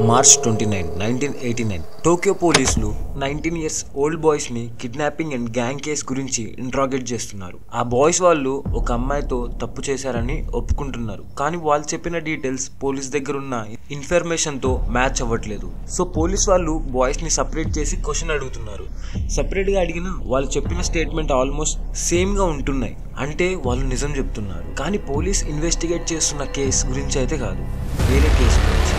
March 29, 1989 Tokyo పోలీసులు 19 years old boys ని kidnapping and gang case గురించి ఇంట్రాగేట్ చేస్తున్నారు. ఆ బాయ్స్ వాళ్ళు ఒక అమ్మాయితో తప్పు చేశారని ఒప్పుకుంటున్నారు. కానీ వాళ్ళు చెప్పిన డీటెయిల్స్ పోలీస్ దగ్గర ఉన్న ఇన్ఫర్మేషన్ తో మ్యాచ్ అవ్వట్లేదు. సో పోలీస్ వాళ్ళు బాయ్స్ ని సపరేట్ చేసి క్వశ్చన్ అడుగుతున్నారు. సపరేట్ గా అడిగిన వాళ్ళు చెప్పిన స్టేట్మెంట్ ఆల్మోస్ట్ సేమ్ గా ఉంటున్నాయి. అంటే వాళ్ళు నిజం చెప్తున్నారు. కానీ పోలీస్ ఇన్వెస్టిగేట్ చేస్తున్న కేసు గురించి అయితే కాదు, వేరే కేసు గురించి.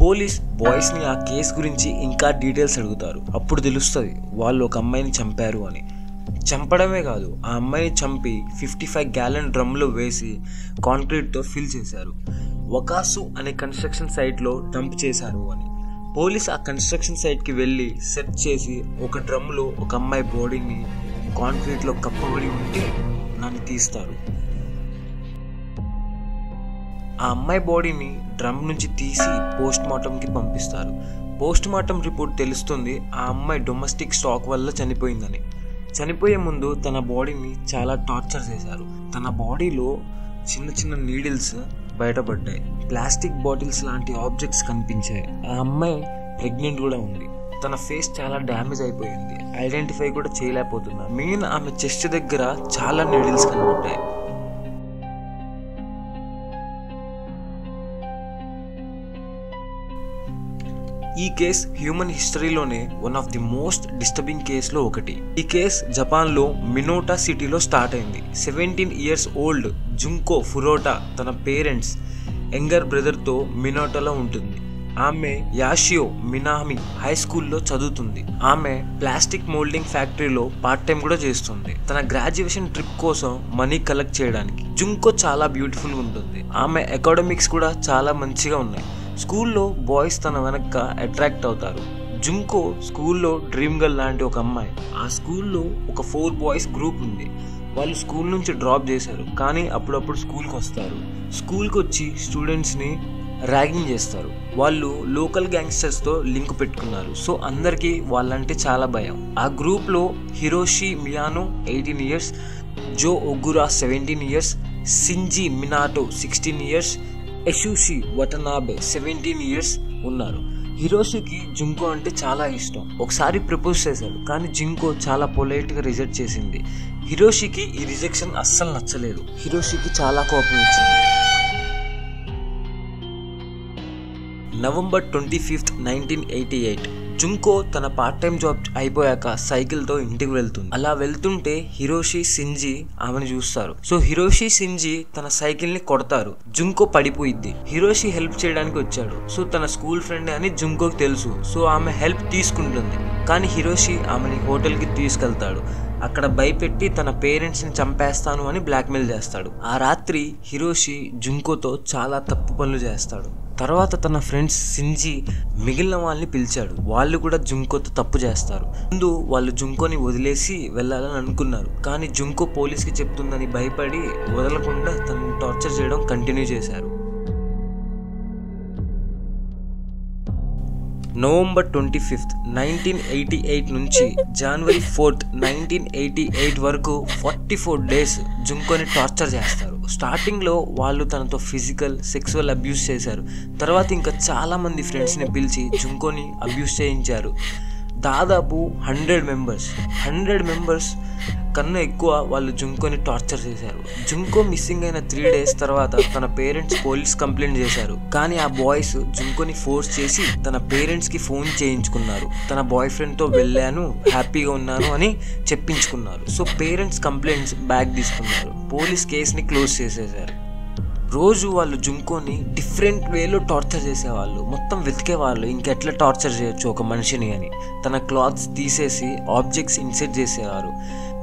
పోలీస్ బాయ్స్ ని ఆ కేసు గురించి ఇంకా డీటెయిల్స్ అడుగుతారు. అప్పుడు తెలుస్తుంది వాళ్ళు ఒక అమ్మాయిని చంపారు అని. చంపడమే కాదు, ఆ అమ్మాయిని చంపి 55 gallon డ్రమ్లో వేసి కాంక్రీట్తో ఫిల్ చేశారు. వకాసు అనే కన్స్ట్రక్షన్ సైట్లో డంప్ చేశారు అని. పోలీస్ ఆ కన్స్ట్రక్షన్ సైట్కి వెళ్ళి సెర్చ్ చేసి ఒక డ్రమ్లో ఒక అమ్మాయి బాడీని కాంక్రీట్లో కప్పబడి ఉంటే దాన్ని తీస్తారు. ఆ అమ్మాయి బాడీని డ్రమ్ నుంచి తీసి పోస్ట్ మార్టంకి పంపిస్తారు. పోస్ట్ మార్టం రిపోర్ట్ తెలుస్తుంది ఆ అమ్మాయి డొమెస్టిక్ స్టాక్ వల్ల చనిపోయిందని. చనిపోయే ముందు తన బాడీని చాలా టార్చర్ చేశారు. తన బాడీలో చిన్న చిన్న నీడిల్స్ బయటపడ్డాయి, ప్లాస్టిక్ బాటిల్స్ లాంటి ఆబ్జెక్ట్స్ కనిపించాయి. ఆ అమ్మాయి ప్రెగ్నెంట్ కూడా ఉంది. తన ఫేస్ చాలా డ్యామేజ్ అయిపోయింది, ఐడెంటిఫై కూడా చేయలేకపోతున్నారు. మెయిన్ ఆమె చెస్ట్ దగ్గర చాలా నీడిల్స్ కనబడ్డాయి. ఈ కేస్ హ్యూమన్ హిస్టరీలోనే one of the most disturbing కేసులో ఒకటి. ఈ కేస్ జపాన్లో మినోటా సిటీలో స్టార్ట్ అయింది. 17 years ఓల్డ్ జుంకో ఫురోటా తన పేరెంట్స్ యంగర్ బ్రదర్తో మినోటాలో ఉంటుంది. ఆమె యాషియో మినామి హై స్కూల్లో చదువుతుంది. ఆమె ప్లాస్టిక్ మోల్డింగ్ ఫ్యాక్టరీలో పార్ట్ టైం కూడా చేస్తుంది. తన గ్రాడ్యుయేషన్ ట్రిప్ కోసం మనీ కలెక్ట్ చేయడానికి. జుంకో చాలా బ్యూటిఫుల్ ఉంటుంది. ఆమె అకాడమిక్స్ కూడా చాలా మంచిగా ఉన్నాయి. స్కూల్లో బాయ్స్ తన వెనక అట్రాక్ట్ అవుతారు. జుంకో స్కూల్లో డ్రీమ్ గర్ల్ లాంటి ఒక అమ్మాయి. ఆ స్కూల్లో ఒక 4 boys గ్రూప్ ఉంది. వాళ్ళు స్కూల్ నుంచి డ్రాప్ చేశారు, కానీ అప్పుడప్పుడు స్కూల్కి వస్తారు. స్కూల్కి వచ్చి స్టూడెంట్స్ని ర్యాగింగ్ చేస్తారు. వాళ్ళు లోకల్ గ్యాంగ్స్టర్స్తో లింక్ పెట్టుకున్నారు. సో అందరికీ వాళ్ళంటే చాలా భయం. ఆ గ్రూప్లో హిరోషి మియానో 18 years, జో ఒగురా 17 years, Sinji Minato 16 years, ఎషుషి వటనాబే 17 years ఉన్నారు. హిరోషికి జుంకో అంటే చాలా ఇష్టం. ఒకసారి ప్రపోజ్ చేశారు, కానీ జుంకో చాలా పొలైట్గా రిజెక్ట్ చేసింది. హిరోషికి ఈ రిజెక్షన్ అస్సలు నచ్చలేదు. హిరోషికి చాలా కోపం వచ్చింది. నవంబర్ 25, 1988 జుంకో తన పార్ట్ టైం జాబ్ అయిపోయాక సైకిల్తో ఇంటికి వెళ్తుంది. అలా వెళ్తుంటే హిరోషి సింజి ఆమెను చూస్తారు. సో హిరోషి సింజి తన సైకిల్ ని కొడతారు. జుంకో పడిపోయిద్ది. హిరోషి హెల్ప్ చేయడానికి వచ్చాడు. సో తన స్కూల్ ఫ్రెండ్ అని జుంకోకి తెలుసు. సో ఆమె హెల్ప్ తీసుకుంటుంది. కానీ హిరోషి ఆమెని హోటల్కి తీసుకెళ్తాడు. అక్కడ భయపెట్టి తన పేరెంట్స్ని చంపేస్తాను అని బ్లాక్మెయిల్ చేస్తాడు. ఆ రాత్రి హిరోషి జుంకోతో చాలా తప్పు పనులు చేస్తాడు. తర్వాత తన ఫ్రెండ్స్ సింజి మిగిలిన వాళ్ళని పిలిచాడు. వాళ్ళు కూడా జుంకోతో తప్పు చేస్తారు. ముందు వాళ్ళు జుంకోని వదిలేసి వెళ్ళాలని అనుకున్నారు, కానీ జుంకో పోలీస్కి చెప్తుందని భయపడి వదలకుండా తనని టార్చర్ చేయడం కంటిన్యూ చేశారు. నవంబర్ 25, 1988 నుంచి జనవరి 4, 1988 వరకు 44 days జుంకోని టార్చర్ చేస్తారు. స్టార్టింగ్లో వాళ్ళు తనతో ఫిజికల్, సెక్సువల్ అబ్యూస్ చేశారు. తర్వాత ఇంకా చాలామంది ఫ్రెండ్స్ని పిలిచి జుంకోని అబ్యూస్ చేయించారు. దాదాపు 100 members కన్నా ఎక్కువ వాళ్ళు జుంకోని టార్చర్ చేశారు. జుంకో మిస్సింగ్ అయిన 3 days తర్వాత తన పేరెంట్స్ పోలీస్ కంప్లైంట్ చేశారు. కానీ ఆ బాయ్స్ జుంకోని ఫోర్స్ చేసి తన పేరెంట్స్కి ఫోన్ చేయించుకున్నారు. తన బాయ్ ఫ్రెండ్తో వెళ్ళాను, హ్యాపీగా ఉన్నాను అని చెప్పించుకున్నారు. సో పేరెంట్స్ కంప్లైంట్స్ బ్యాక్ తీసుకున్నారు. పోలీస్ కేసుని క్లోజ్ చేసేసారు. రోజు వాళ్ళు జుంకోని డిఫరెంట్ వేలో టార్చర్ చేసేవాళ్ళు. మొత్తం వెతికేవాళ్ళు ఇంకెట్లా టార్చర్ చేయొచ్చు ఒక మనిషిని అని. తన క్లాత్స్ తీసేసి ఆబ్జెక్ట్స్ ఇన్సెట్ చేసేవారు.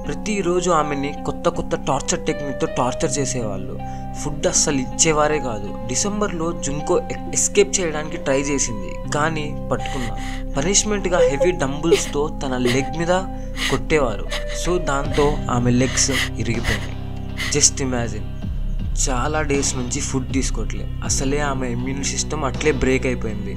ప్రతిరోజు ఆమెని కొత్త టార్చర్ టెక్నిక్తో టార్చర్ చేసేవాళ్ళు. ఫుడ్ అస్సలు ఇచ్చేవారే కాదు. డిసెంబర్లో జుంకో ఎస్కేప్ చేయడానికి ట్రై చేసింది, కానీ పట్టుకున్నారు. పనిష్మెంట్గా హెవీ డంబుల్స్తో తన లెగ్ మీద కొట్టేవారు. సో దాంతో ఆమె లెగ్స్ ఇరిగిపోయాయి. జస్ట్ ఇమాజిన్, చాలా డేస్ నుంచి ఫుడ్ తీసుకోవట్లేదు. అసలే ఆమె ఇమ్యూన్ సిస్టమ్ అట్లే బ్రేక్ అయిపోయింది.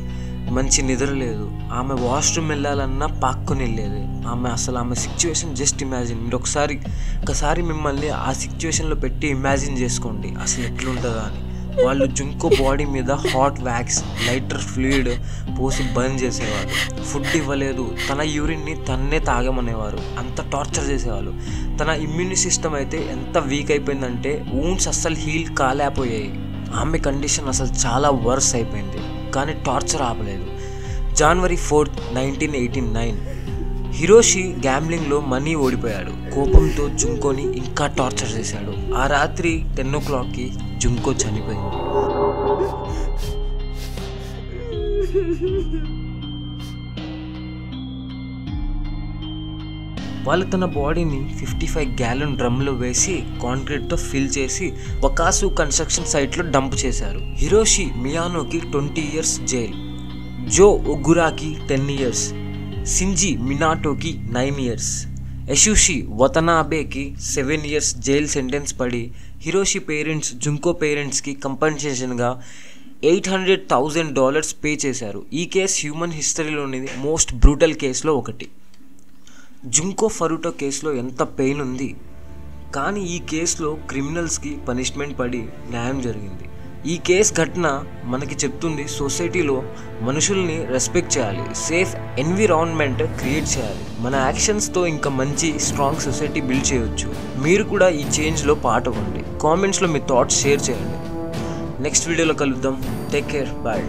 మంచి నిద్ర లేదు. ఆమె వాష్రూమ్ వెళ్ళాలన్నా పాక్కొని వెళ్ళేది. ఆమె సిచ్యువేషన్ జస్ట్ ఇమాజిన్. మీరు ఒకసారి మిమ్మల్ని ఆ సిచ్యువేషన్లో పెట్టి ఇమాజిన్ చేసుకోండి అసలు ఎట్లుంటుందా అని. వాళ్ళు జుంకో బాడీ మీద హాట్ వ్యాక్స్, లైటర్ ఫ్లూయిడ్ పోసి బర్న్ చేసేవారు. ఫుడ్ ఇవ్వలేదు, తన యూరిన్ని తన్నే తాగమనేవారు. అంత టార్చర్ చేసేవాళ్ళు. తన ఇమ్యూని సిస్టమ్ అయితే ఎంత వీక్ అయిపోయిందంటే వూండ్స్ అస్సలు హీల్ కాలేకపోయాయి. ఆమె కండిషన్ అసలు చాలా వర్స్ అయిపోయింది. కానీ టార్చర్ ఆపలేదు. జనవరి 4, 1989 హిరోషి గ్యాంబ్లింగ్లో మనీ ఓడిపోయాడు. కోపంతో జుంకోని ఇంకా టార్చర్ చేశాడు. ఆ రాత్రి 10 o'clockకి జుంకో చనిపోయింది. వాళ్ళు తన బాడీని 55 gallon డ్రమ్లో వేసి కాంక్రీట్తో ఫిల్ చేసి వకాసు కన్స్ట్రక్షన్ సైట్లో డంప్ చేశారు. హిరోషి మియానోకి 20 years జైల్, జో ఒగురాకి 10 years, షింజి మినాటోకి 9 years, యషుషి వతనాబేకి 7 years జైల్ సెంటెన్స్ పడి హిరోషి పేరెంట్స్ జుంకో పేరెంట్స్కి కంపెన్సేషన్గా $800,000 పే చేశారు. ఈ కేసు హ్యూమన్ హిస్టరీలోని మోస్ట్ బ్రూటల్ కేసులో ఒకటి. జుంకో ఫరూటో కేసులో ఎంత పెయిన్ ఉంది, కానీ ఈ కేసులో క్రిమినల్స్కి పనిష్మెంట్ పడి న్యాయం జరిగింది. ఈ కేసు ఘటన మనకి చెప్తుంది సొసైటీలో మనుషుల్ని రెస్పెక్ట్ చేయాలి, సేఫ్ ఎన్విరాన్మెంట్ క్రియేట్ చేయాలి. మన యాక్షన్స్తో ఇంకా మంచి స్ట్రాంగ్ సొసైటీ బిల్డ్ చేయవచ్చు. మీరు కూడా ఈ చేంజ్లో పార్ట్ అవ్వండి. కామెంట్స్లో మీ థాట్స్ షేర్ చేయండి. నెక్స్ట్ వీడియోలో కలుద్దాం. Take care, bye.